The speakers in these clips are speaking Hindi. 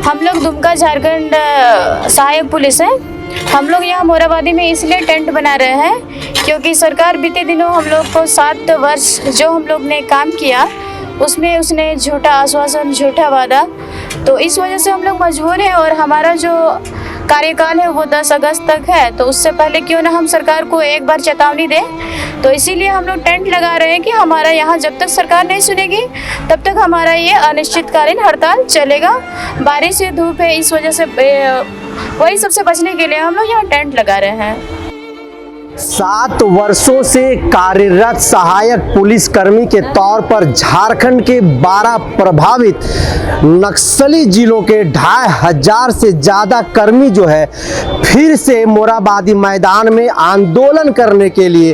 हम लोग दुमका झारखंड सहायक पुलिस हैं। हम लोग यहाँ मोराबादी में इसलिए टेंट बना रहे हैं क्योंकि सरकार बीते दिनों हम लोग को 7 वर्ष जो हम लोग ने काम किया उसमें उसने झूठा आश्वासन, झूठा वादा, तो इस वजह से हम लोग मजबूर हैं। और हमारा जो कार्यकाल है वो 10 अगस्त तक है, तो उससे पहले क्यों ना हम सरकार को एक बार चेतावनी दें। तो इसीलिए हम लोग टेंट लगा रहे हैं कि हमारा यहाँ जब तक सरकार नहीं सुनेगी तब तक हमारा ये अनिश्चितकालीन हड़ताल चलेगा। बारिश से धूप है, इस वजह से वही सबसे बचने के लिए हम लोग यहाँ टेंट लगा रहे हैं। 7 वर्षों से कार्यरत सहायक पुलिसकर्मी के तौर पर झारखंड के 12 प्रभावित नक्सली जिलों के 2500 से ज़्यादा कर्मी जो है फिर से मोराबादी मैदान में आंदोलन करने के लिए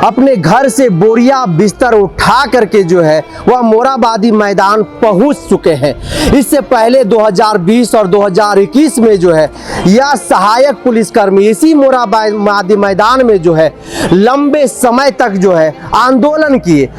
अपने घर से बोरिया बिस्तर उठा करके जो है वह मोराबादी मैदान पहुंच चुके हैं। इससे पहले 2020 और 2021 में जो है यह सहायक पुलिसकर्मी इसी मोराबादी मैदान में जो है लंबे समय तक जो है आंदोलन किए।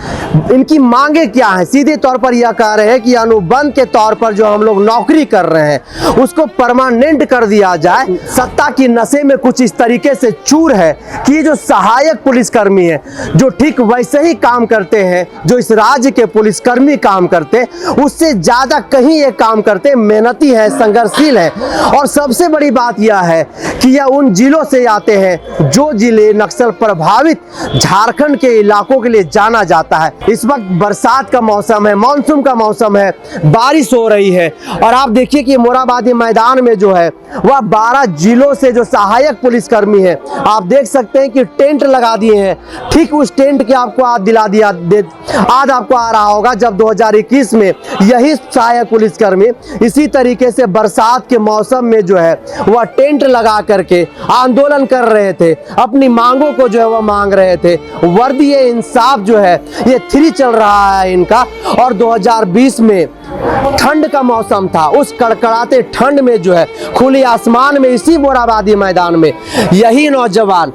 इनकी मांगे क्या है? सीधे तौर पर यह कह रहे हैं कि अनुबंध के तौर पर जो हम लोग नौकरी कर रहे हैं उसको परमानेंट कर दिया जाए। सत्ता की नशे में कुछ इस तरीके से चूर है कि ये जो सहायक पुलिसकर्मी है जो ठीक वैसे ही काम करते हैं जो इस राज्य के पुलिसकर्मी काम करते हैं, उससे ज्यादा कहीं ये काम करते, मेहनती है, संघर्षशील है। और सबसे बड़ी बात यह है कि यह उन जिलों से आते हैं जो जिले नक्सल प्रभावित झारखंड के इलाकों के लिए जाना जाता है। इस वक्त बरसात का मौसम है, मानसून का मौसम है, बारिश हो रही है और आप देखिए कि मोराबादी मैदान में जो है वह 12 जिलों से जो सहायक पुलिसकर्मी है, आप देख सकते हैं कि टेंट लगा दिए हैं। ठीक उस टेंट के आपको याद आपको आ रहा होगा जब 2021 में यही सहायक पुलिसकर्मी इसी तरीके से बरसात के मौसम में जो है वह टेंट लगा करके आंदोलन कर रहे थे, अपनी मांगों को जो है वह मांग रहे थे। वर्दी इंसाफ जो है ये 3 चल रहा है इनका। और 2020 में ठंड का मौसम था, उस कड़कड़ाते ठंड में जो है खुले आसमान में इसी मोराबादी मैदान में यही नौजवान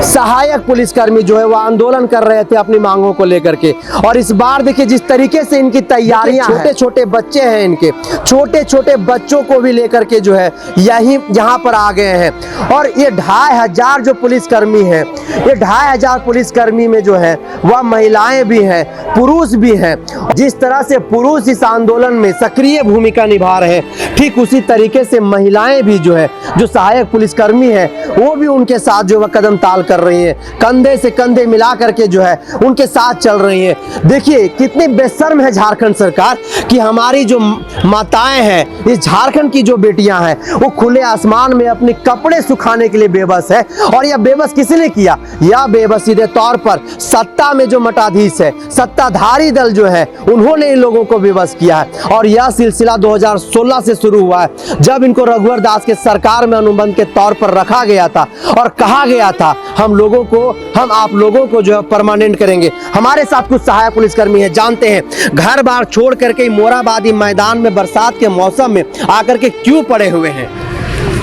सहायक पुलिसकर्मी जो है वो आंदोलन कर रहे थे अपनी मांगों को लेकर के। और इस बार देखिए जिस तरीके से इनकी तैयारियां, छोटे छोटे बच्चे हैं, इनके छोटे छोटे बच्चों को भी लेकर के जो है यहाँ पर आ गए हैं। और ये 2500 जो पुलिसकर्मी हैं, ये 2500 पुलिसकर्मी में जो है वह महिलाएं भी हैं, पुरुष भी हैं। जिस तरह से पुरुष इस आंदोलन में सक्रिय भूमिका निभा रहे हैं, ठीक उसी तरीके से महिलाएं भी जो है जो सहायक पुलिसकर्मी है वो भी उनके साथ जो है कदम ताल कर रही हैं, कंधे से कंधे मिला करके जो है उनके साथ चल रही हैं। देखिए कितनी बेशर्म है झारखंड सरकार कि हमारी जो माताएं हैं, इस झारखंड की जो बेटियां हैं वो खुले आसमान में अपने कपड़े सुखाने के लिए बेबस है। और यह बेबस किसने किया? यह बेबस सीधे तौर पर सत्ता में जो मठाधीश है, सत्ताधारी दल जो है उन्होंने इन लोगों को बेबस किया है। और यह सिलसिला 2016 से शुरू हुआ है जब इनको रघुवर दास के सरकार में अनुबंध के तौर पर रखा गया था और कहा गया था हम आप लोगों को जो है परमानेंट करेंगे। हमारे साथ कुछ सहायक पुलिसकर्मी हैं, जानते हैं घर बार छोड़ करके मोराबादी मैदान में बरसात के मौसम में आकर के क्यों पड़े हुए हैं?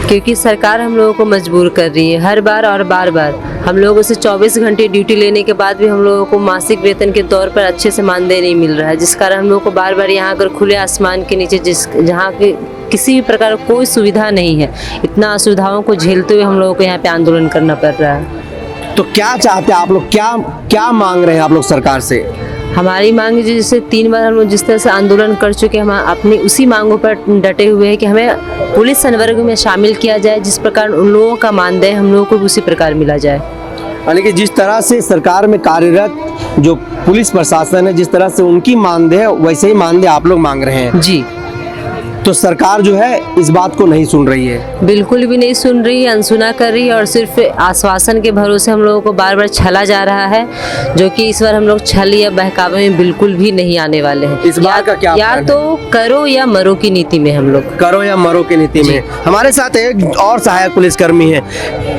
क्योंकि सरकार हम लोगों को मजबूर कर रही है हर बार और बार बार। हम लोगों से 24 घंटे ड्यूटी लेने के बाद भी हम लोगों को मासिक वेतन के तौर पर अच्छे से मानदेय नहीं मिल रहा है, जिस कारण हम लोगों को बार बार यहाँ अगर खुले आसमान के नीचे जहाँ के किसी भी प्रकार कोई सुविधा नहीं है, इतना असुविधाओं को झेलते हुए हम लोगों को यहाँ पे आंदोलन करना पड़ रहा है। तो क्या चाहते हैं आप लोग, क्या मांग रहे हैं आप लोग सरकार से? हमारी मांग जैसे 3 बार हम लोग जिस तरह से आंदोलन कर चुके हैं, हम अपनी उसी मांगों पर डटे हुए हैं कि हमें पुलिस संवर्ग में शामिल किया जाए, जिस प्रकार उन लोगों का मानदेय हम लोगों को उसी प्रकार मिला जाए। यानी कि जिस तरह से सरकार में कार्यरत जो पुलिस प्रशासन है, जिस तरह से उनकी मानदेय वैसे ही मानदेय आप लोग मांग रहे हैं जी। तो सरकार जो है इस बात को नहीं सुन रही है, बिल्कुल भी नहीं सुन रही है, अनसुना कर रही है और सिर्फ आश्वासन के भरोसे हम लोगों को बार बार छला जा रहा है, जो कि इस बार हम लोग छल या बहकावे में बिल्कुल भी नहीं आने वाले हैं। इस बार का क्या या तो करो या मरो की नीति में, हम लोग करो या मरो की नीति में। हमारे साथ एक और सहायक पुलिसकर्मी है,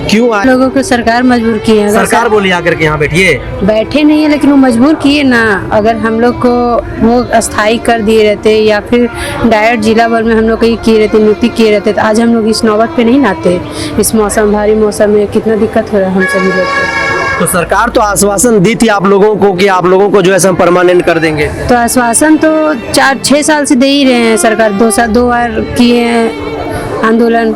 क्यों आए? लोगों को सरकार मजबूर की है। सरकार बोली आकर के यहाँ बैठिए, बैठे नहीं है लेकिन वो मजबूर किए ना। अगर हम लोग को वो अस्थाई कर दिए रहते या फिर डायरेक्ट जिला भर में हम लोग को किए रहते, नियुक्ति किए रहते, तो आज हम लोग इस नौबत पे नहीं लाते। इस मौसम, भारी मौसम में कितना दिक्कत हो रहा है हम सभी लोग को। तो सरकार तो आश्वासन दी थी आप लोगों को कि आप लोगों को जो है हम परमानेंट कर देंगे। तो आश्वासन तो 4-6 साल से दे ही रहे हैं सरकार, 2 बार किए हैं आंदोलन,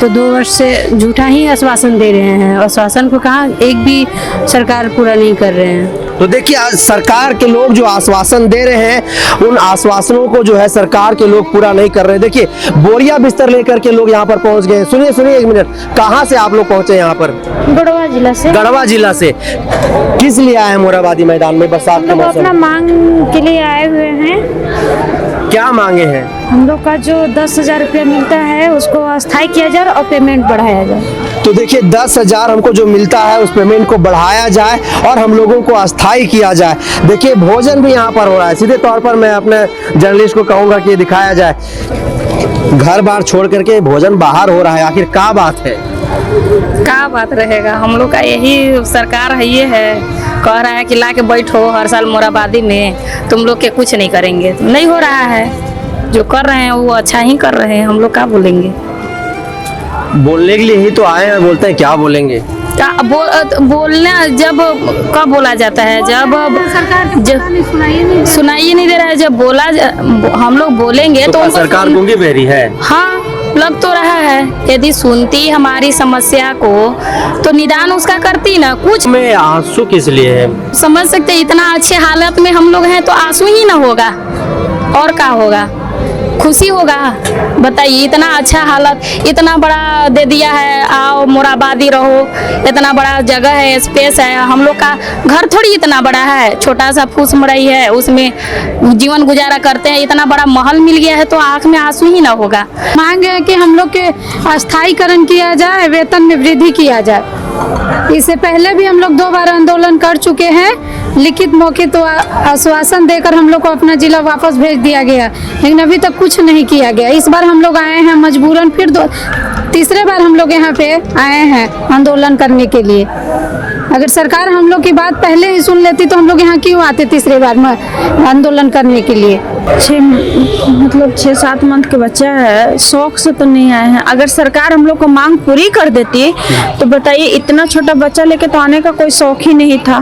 तो 2 वर्ष से झूठा ही आश्वासन दे रहे हैं। आश्वासन को कहाँ एक भी सरकार पूरा नहीं कर रहे हैं। तो देखिए आज सरकार के लोग जो आश्वासन दे रहे हैं उन आश्वासनों को जो है सरकार के लोग पूरा नहीं कर रहे। देखिए बोरिया बिस्तर लेकर के लोग यहाँ पर पहुँच गए। सुनिए 1 मिनट, कहाँ से आप लोग पहुँचे यहाँ पर? गढ़वा जिला से। गढ़वा जिला से किस लिए आए हैं मोरहाबादी मैदान में बरसात के हम लोग मौसम अपना में? मांग के लिए आए हुए हैं। क्या मांगे हैं? हम लोग का जो 10,000 रुपया मिलता है उसको अस्थायी किया जाए और पेमेंट बढ़ाया जाए। तो देखिए 10,000 हमको जो मिलता है उस पेमेंट को बढ़ाया जाए और हम लोगों को अस्थायी किया जाए। देखिए भोजन भी यहाँ पर हो रहा है। सीधे तौर पर मैं अपने जर्नलिस्ट को कहूँगा कि ये दिखाया जाए, घर बार छोड़ करके भोजन बाहर हो रहा है। आखिर क्या बात है? क्या बात रहेगा, हम लोग का यही सरकार है, ये है कह रहा है कि ला के बैठो हर साल मोरहाबादी में, तुम लोग के कुछ नहीं करेंगे। नहीं हो रहा है, जो कर रहे हैं वो अच्छा ही कर रहे हैं, हम लोग क्या बोलेंगे। बोलने के लिए ही तो आए हैं, बोलते हैं क्या बोलेंगे। क्या बोलना जब कब बोला जाता है, जब सुनाई नहीं दे रहा है। जब हम लोग बोलेंगे तो सरकार गूंगी बहरी है। हाँ लग तो रहा है, यदि सुनती हमारी समस्या को तो निदान उसका करती ना कुछ। में आंसू किस लिए है? समझ सकते, इतना अच्छे हालत में हम लोग हैं तो आंसू ही ना होगा और क्या होगा, खुशी होगा। बताइए इतना अच्छा हालत, इतना बड़ा दे दिया है, आओ मोरहाबादी रहो, इतना बड़ा जगह है, स्पेस है। हम लोग का घर थोड़ी इतना बड़ा है, छोटा सा फूस मड़ई है, उसमें जीवन गुजारा करते हैं। इतना बड़ा महल मिल गया है तो आँख में आंसू ही ना होगा। मांग है कि हम लोग के अस्थायीकरण किया जाए, वेतन में वृद्धि किया जाए। इससे पहले भी हम लोग 2 बार आंदोलन कर चुके हैं, लिखित मौखिक आश्वासन देकर हम लोग को अपना जिला वापस भेज दिया गया, लेकिन अभी तक कुछ नहीं किया गया। इस बार हम लोग आए हैं मजबूरन, फिर तीसरे बार हम लोग यहाँ पे आए हैं आंदोलन करने के लिए। अगर सरकार हम लोग की बात पहले ही सुन लेती तो हम लोग यहाँ क्यों आते तीसरे बार में आंदोलन करने के लिए। 6-7 मंथ के बच्चा है, शौक से तो नहीं आए हैं। अगर सरकार हम लोग को मांग पूरी कर देती तो बताइए, इतना छोटा बच्चा लेके तो आने का कोई शौक ही नहीं था।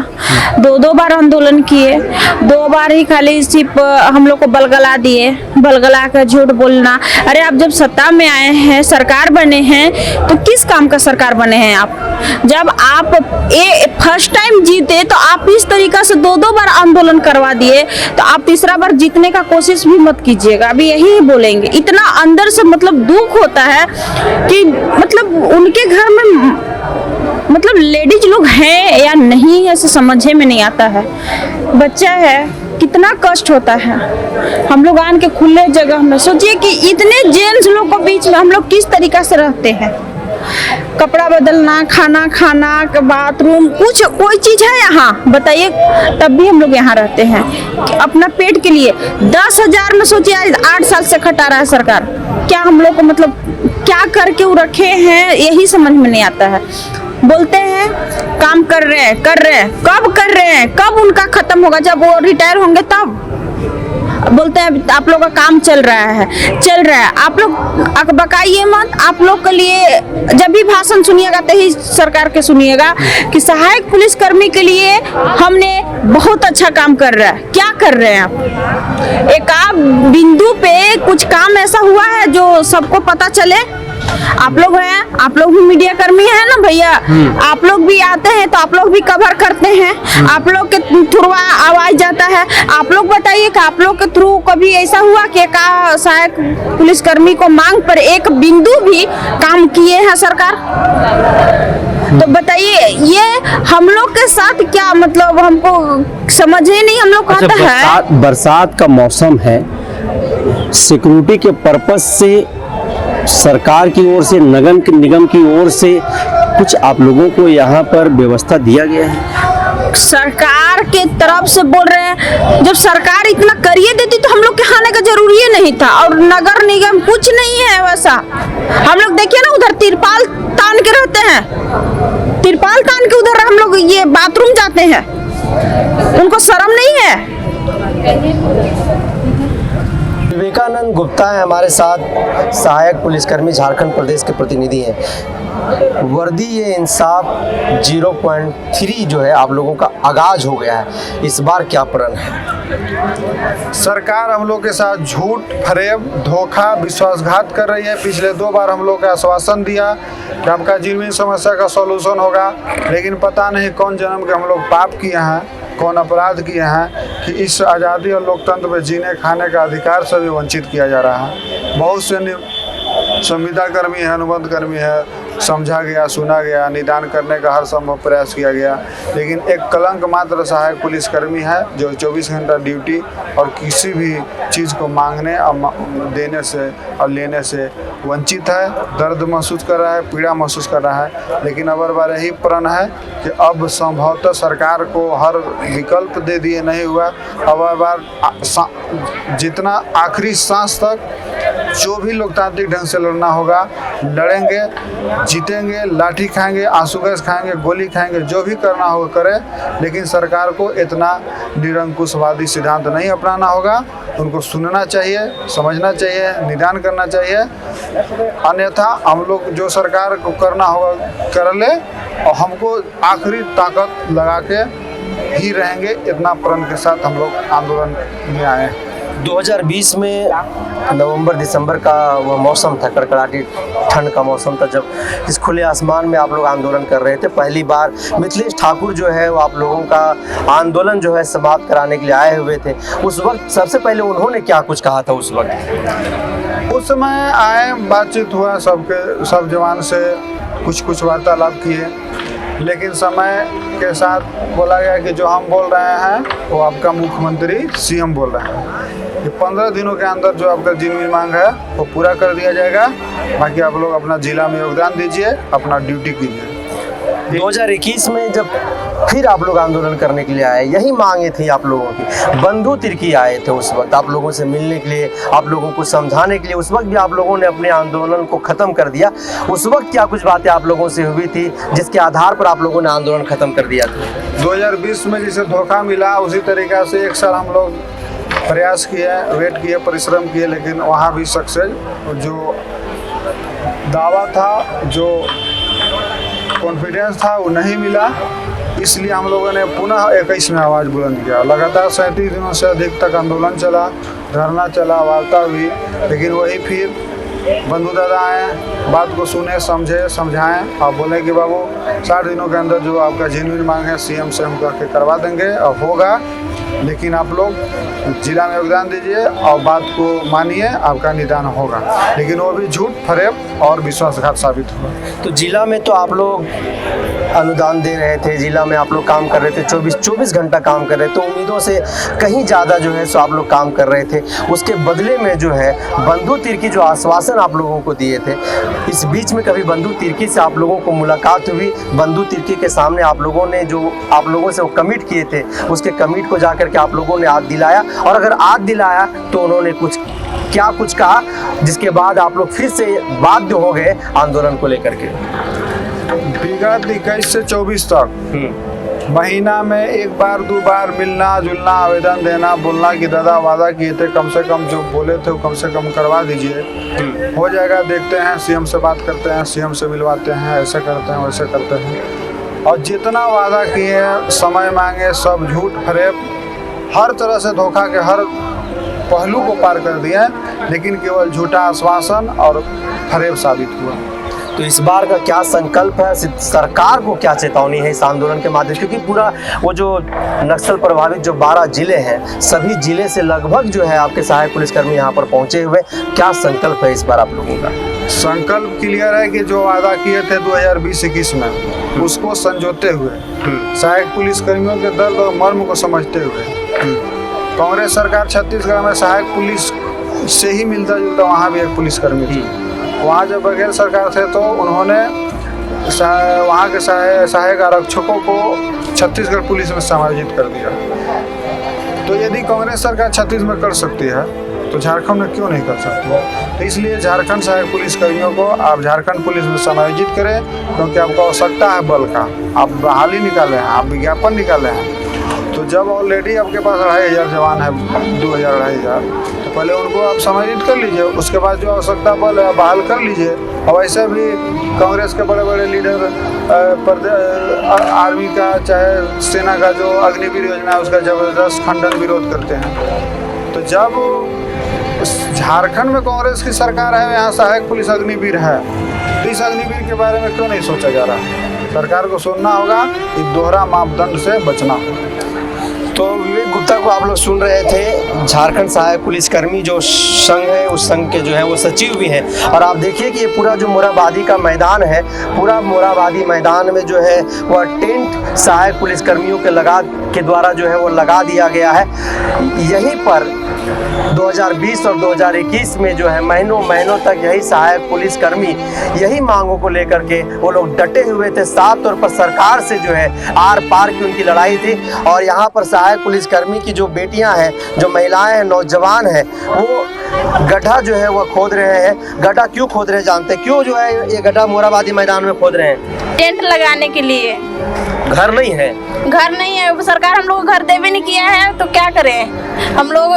2 बार आंदोलन किए, 2 बार ही खाली सिर्फ हम लोग को बलगला दिए, बलगला कर झूठ बोलना। अरे आप जब सत्ता में आए हैं, सरकार बने हैं, तो किस काम का सरकार बने हैं आप? जब आप फर्स्ट टाइम जीते तो आप इस तरीका से 2 बार आंदोलन करवा दिए, तो आप तीसरा बार जीतने का कोशिश भी मत कीजिएगा। अभी यही बोलेंगे, इतना अंदर से मतलब दुख होता है कि मतलब उनके घर में मतलब लेडीज लोग हैं या नहीं ऐसे समझे में नहीं आता है। बच्चा है, कितना कष्ट होता है। हम लोग आन के खुले जगह में, सोचिए कि इतने जेंट्स लोग को बीच में हम लोग किस तरीका से रहते हैं। कपड़ा बदलना, खाना खाना, बाथरूम, कुछ कोई चीज है यहाँ बताइए, तब भी हम लोग यहाँ रहते हैं अपना पेट के लिए। 10,000 में सोचिए 8 साल से खटा रहा है सरकार। क्या हम लोग को मतलब क्या करके वो रखे हैं, यही समझ में नहीं आता है। बोलते हैं काम कर रहे हैं, कब कर रहे हैं, कब उनका खत्म होगा? जब वो रिटायर होंगे तब। बोलते हैं आप लोग का काम चल रहा है। आप लोग बकाइए मत। आप लोग के लिए जब भी भाषण सुनिएगा तो ही सरकार के सुनिएगा कि सहायक पुलिस कर्मी के लिए हमने बहुत अच्छा काम कर रहा है। क्या कर रहे हैं आप? एक आप बिंदु पे कुछ काम ऐसा हुआ है जो सबको पता चले? आप लोग हैं, आप लोग भी मीडिया कर्मी हैं ना भैया, आप लोग भी आते हैं तो आप लोग भी कवर करते हैं, आप लोग के थ्रू आवाज जाता है। आप लोग बताइए कि आप लोग के थ्रू कभी ऐसा हुआ कि का सहायक पुलिसकर्मी को मांग पर एक बिंदु भी काम किए हैं सरकार? तो बताइए ये हम लोग के साथ क्या मतलब, हमको समझ ही नहीं। हम लोग कहते हैं बरसात का मौसम है, सिक्योरिटी के पर्पज से सरकार की ओर से, नगर निगम की ओर से कुछ आप लोगों को यहाँ पर व्यवस्था दिया गया है? सरकार के तरफ से बोल रहे हैं, जब सरकार इतना करिए देती तो हम लोग के आने का जरूरी ही नहीं था। और नगर निगम कुछ नहीं है वैसा। हम लोग देखिए ना उधर तिरपाल तान के रहते हैं, तिरपाल तान के उधर हम लोग ये बाथरूम जाते हैं, उनको शर्म नहीं है? विवेकानंद गुप्ता है हमारे साथ, सहायक पुलिसकर्मी झारखंड प्रदेश के प्रतिनिधि हैं। वर्दी ये इंसाफ 0.3 जो है आप लोगों का आगाज हो गया है, इस बार क्या प्रण है? सरकार हम लोग के साथ झूठ, फरेब, धोखा, विश्वासघात कर रही है। पिछले 2 बार हम लोग का आश्वासन दिया कि आपका जीवनी समस्या का सॉल्यूशन होगा, लेकिन पता नहीं कौन जन्म के हम लोग पाप किए हैं, कौन अपराध किए हैं कि इस आज़ादी और लोकतंत्र में जीने खाने का अधिकार से भी वंचित किया जा रहा है। बहुत से संविदा कर्मी है, अनुबंध कर्मी है, समझा गया, सुना गया, निदान करने का हर संभव प्रयास किया गया, लेकिन एक कलंक मात्र सहायक पुलिसकर्मी है जो 24 घंटा ड्यूटी और किसी भी चीज़ को मांगने और देने से और लेने से वंचित है। दर्द महसूस कर रहा है, पीड़ा महसूस कर रहा है, लेकिन अब बार यही प्रण है कि अब संभवतः सरकार को हर विकल्प दे दिए नहीं हुआ। अब बार जितना आखिरी सांस तक जो भी लोकतांत्रिक ढंग से लड़ना होगा लड़ेंगे, जीतेंगे, लाठी खाएंगे, आंसू गैस खाएंगे, गोली खाएंगे, जो भी करना होगा करें, लेकिन सरकार को इतना निरंकुशवादी सिद्धांत नहीं अपनाना होगा। उनको सुनना चाहिए, समझना चाहिए, निदान करना चाहिए, अन्यथा हम लोग जो सरकार को करना होगा कर ले और हमको आखिरी ताकत लगा के ही रहेंगे। इतना प्रण के साथ हम लोग आंदोलन में आए हैं। 2020 में नवंबर दिसंबर का वो मौसम था, कड़कड़ाटी ठंड का मौसम था, जब इस खुले आसमान में आप लोग आंदोलन कर रहे थे। पहली बार मिथिलेश ठाकुर जो है वो आप लोगों का आंदोलन जो है समाप्त कराने के लिए आए हुए थे। उस वक्त सबसे पहले उन्होंने क्या कुछ कहा था? उस वक्त उस समय आए, बातचीत हुआ, सब जवान से कुछ वार्तालाप किए, लेकिन समय के साथ बोला गया कि जो हम बोल रहे हैं वो आपका मुख्यमंत्री सीएम बोल रहे हैं कि 15 दिनों के अंदर जो आपका जीवन मांग है वो पूरा कर दिया जाएगा। बाकी आप लोग अपना जिला में योगदान दीजिए, अपना ड्यूटी कीजिए। 2021 में जब फिर आप लोग आंदोलन करने के लिए आए, यही मांगे थी आप लोगों की। बंधु तिर्की आए थे उस वक्त आप लोगों से मिलने के लिए, आप लोगों को समझाने के लिए। उस वक्त भी आप लोगों ने अपने आंदोलन को ख़त्म कर दिया। उस वक्त क्या कुछ बातें आप लोगों से हुई थी जिसके आधार पर आप लोगों ने आंदोलन ख़त्म कर दिया था? 2020 में जिसे धोखा मिला उसी तरीक़ा से एक साल हम लोग प्रयास किए, वेट किए, परिश्रम किए, लेकिन वहाँ भी सक्सेस जो दावा था, जो कॉन्फिडेंस था वो नहीं मिला। इसलिए हम लोगों ने पुनः 21 में आवाज़ बुलंद किया। लगातार 37 दिनों से अधिक तक आंदोलन चला, धरना चला, वार्ता हुई, लेकिन वही फिर बंधु दादा आए, बात को सुने, समझे, समझाएं और बोले कि बाबू 60 दिनों के अंदर जो आपका जेन्युइन मांग है सीएम से हम कह के करवा देंगे और होगा, लेकिन आप लोग जिला में योगदान दीजिए और बात को मानिए, आपका निदान होगा। लेकिन वो भी झूठ, फरेब और विश्वासघात साबित हुआ। तो जिला में तो आप लोग अनुदान दे रहे थे, जिला में आप लोग काम कर रहे थे, 24 घंटा काम कर रहे थे, तो उम्मीदों से कहीं ज़्यादा जो है सो आप लोग काम कर रहे थे। उसके बदले में जो है बंधु तिर्की जो आश्वासन आप लोगों को दिए थे, इस बीच में कभी बंधु तिर्की से आप लोगों को मुलाकात हुई? बंधु तिर्की के सामने आप लोगों ने जो आप लोगों से वो कमिट किए थे, उसके कमिट को जाकर के आप लोगों ने आज दिलाया? और अगर आज दिलाया तो उन्होंने क्या कुछ कहा जिसके बाद आप लोग फिर से बाध्य हो गए आंदोलन को लेकर के? विगत 21 से 24 तक महीना में 1 बार 2 बार मिलना जुलना, आवेदन देना, बोलना कि दादा वादा किए थे, कम से कम जो बोले थे वो कम से कम करवा दीजिए, हो जाएगा, देखते हैं, सीएम से बात करते हैं, सीएम से मिलवाते हैं, ऐसे करते हैं, वैसे करते हैं। और जितना वादा किए, समय मांगे, सब झूठ, फरेब, हर तरह से धोखा के हर पहलू को पार कर दिए, लेकिन केवल झूठा आश्वासन और फरेब साबित हुआ। तो इस बार का क्या संकल्प है? सरकार को क्या चेतावनी है इस आंदोलन के माध्यम से? क्योंकि पूरा वो जो नक्सल प्रभावित जो 12 जिले हैं, सभी जिले से लगभग जो है आपके सहायक पुलिसकर्मी यहाँ पर पहुँचे हुए। क्या संकल्प है इस बार आप लोगों का? संकल्प क्लियर है कि जो वादा किए थे 2020-21 में, उसको संजोते हुए, सहायक पुलिसकर्मियों के दर्द और मर्म को समझते हुए, कांग्रेस सरकार छत्तीसगढ़ में सहायक पुलिस से ही मिलता जुलता वहाँ भी एक पुलिसकर्मी थी। वहाँ जब बघेल सरकार थे तो उन्होंने वहाँ के सहायक आरक्षकों को छत्तीसगढ़ पुलिस में समायोजित कर दिया। तो यदि कांग्रेस सरकार छत्तीसगढ़ में कर सकती है तो झारखंड में क्यों नहीं कर सकती? तो इसलिए झारखंड सहायक पुलिसकर्मियों को आप झारखंड पुलिस में समायोजित करें, क्योंकि आपको आवश्यकता है बल का। आप बहाली निकाले हैं, आप विज्ञापन निकाले हैं, तो जब ऑलरेडी आपके पास 2500 जवान है, 2000-2500, तो पहले उनको आप समायोजित कर लीजिए, उसके बाद जो आवश्यकता बल है बहाल कर लीजिए। और वैसे भी कांग्रेस के बड़े बड़े लीडर आर्मी का चाहे सेना का जो अग्निवीर योजना है उसका जबरदस्त खंडन विरोध करते हैं। तो जब झारखंड में कांग्रेस की सरकार है, यहाँ सहायक पुलिस अग्निवीर है, तो इस अग्निवीर के बारे में क्यों नहीं सोचा जा रहा? सरकार को सुनना होगा, इस दोहरा मापदंड से बचना होगा। तो विवेक गुप्ता को आप लोग सुन रहे थे, झारखंड सहायक पुलिसकर्मी जो संघ है उस संघ के जो है वो सचिव भी हैं। और आप देखिए कि ये पूरा जो मोरहाबादी का मैदान है, पूरा मोरहाबादी मैदान में जो है वह टेंट सहायक पुलिसकर्मियों के द्वारा जो है वो लगा दिया गया है। यहीं पर 2020 और 2021 में जो है महीनों तक यही सहायक पुलिसकर्मी यही मांगों को लेकर के वो लोग डटे हुए थे। साफ तौर पर सरकार से जो है आर पार की उनकी लड़ाई थी। और यहाँ पर सहायक पुलिसकर्मी की जो बेटियां हैं, जो महिलाएं हैं, नौजवान हैं, वो गड्ढा जो है वह खोद रहे हैं। गड्ढा क्यों खोद रहे हैं जानते हैं? क्यों जो है ये गड्ढा मोरहाबादी मैदान में खोद रहे हैं? टेंट लगाने के लिए। घर नहीं है, घर नहीं है, सरकार हम लोग को घर देवे नहीं किया है, तो क्या करें? हम लोग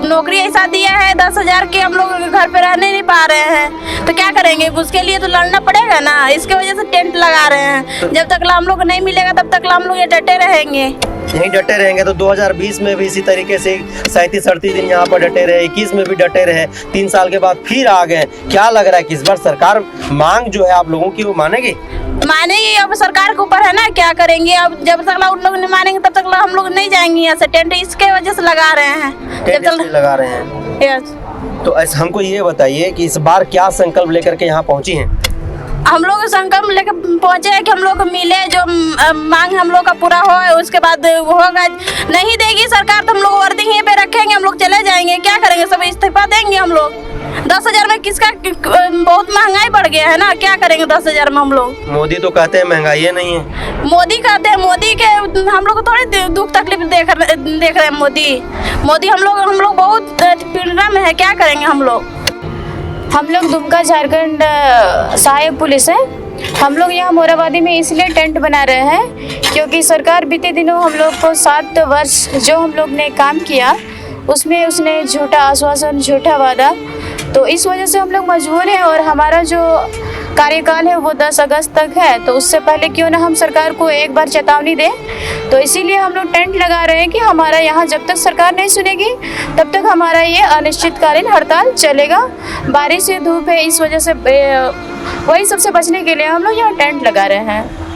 नौकरी ऐसा दिया है 10,000 के, हम लोग घर पे रहने नहीं पा रहे हैं, तो क्या करेंगे? उसके लिए तो लड़ना पड़ेगा ना, इसके वजह से टेंट लगा रहे हैं। जब तक हम लोग को नहीं मिलेगा तब तक हम लोग ये डटे रहेंगे, यहीं डटे रहेंगे। तो 2020 में भी इसी तरीके से 37-38 दिन यहाँ पर डटे रहे, 21 में भी डटे रहे, 3 साल के बाद फिर आ गए। क्या लग रहा है कि इस बार सरकार मांग जो है आप लोगों की वो मानेगी? मानेगी। अब सरकार के ऊपर है ना, क्या करेंगे? अब जब तक उन लोग नहीं मानेंगे तब तक हम लोग नहीं जाएंगे यहाँ से। टेंट इसके वजह से लगा रहे हैं, टेंट इसलिए लगा रहे हैं। यस। तो ऐसे हमको ये बताइए कि इस बार क्या संकल्प लेकर के यहाँ पहुँची हैं? हम लोग संकल्प लेकर पहुंचे हैं कि हम लोग को मिले, जो मांग हम लोग का पूरा हो, उसके बाद होगा। नहीं देगी सरकार तो हम लोग वर्दी यहीं पे रखेंगे, हम लोग चले जाएंगे। क्या करेंगे? सब इस्तीफा देंगे हम लोग। 10,000 में किसका बहुत महंगाई बढ़ गया है ना, क्या करेंगे 10,000 में हम लोग? मोदी तो कहते हैं महंगाई नहीं है। मोदी कहते हैं, मोदी के हम लोग थोड़ी दुख तकलीफ देख रहे हैं। मोदी हम लोग बहुत पीड़ा में है, क्या करेंगे हम लोग दुमका झारखंड सहायक पुलिस है। हम लोग यहाँ मोरहाबादी में इसलिए टेंट बना रहे हैं क्योंकि सरकार बीते दिनों हम लोग को 7 वर्ष जो हम लोग ने काम किया उसमें उसने झूठा आश्वासन, झूठा वादा, तो इस वजह से हम लोग मजबूर हैं। और हमारा जो कार्यकाल है वो 10 अगस्त तक है, तो उससे पहले क्यों ना हम सरकार को एक बार चेतावनी दें। तो इसीलिए हम लोग टेंट लगा रहे हैं कि हमारा यहाँ जब तक सरकार नहीं सुनेगी तब तक हमारा ये अनिश्चितकालीन हड़ताल चलेगा। बारिश से धूप है, इस वजह से वही सबसे बचने के लिए हम लोग यहाँ टेंट लगा रहे हैं।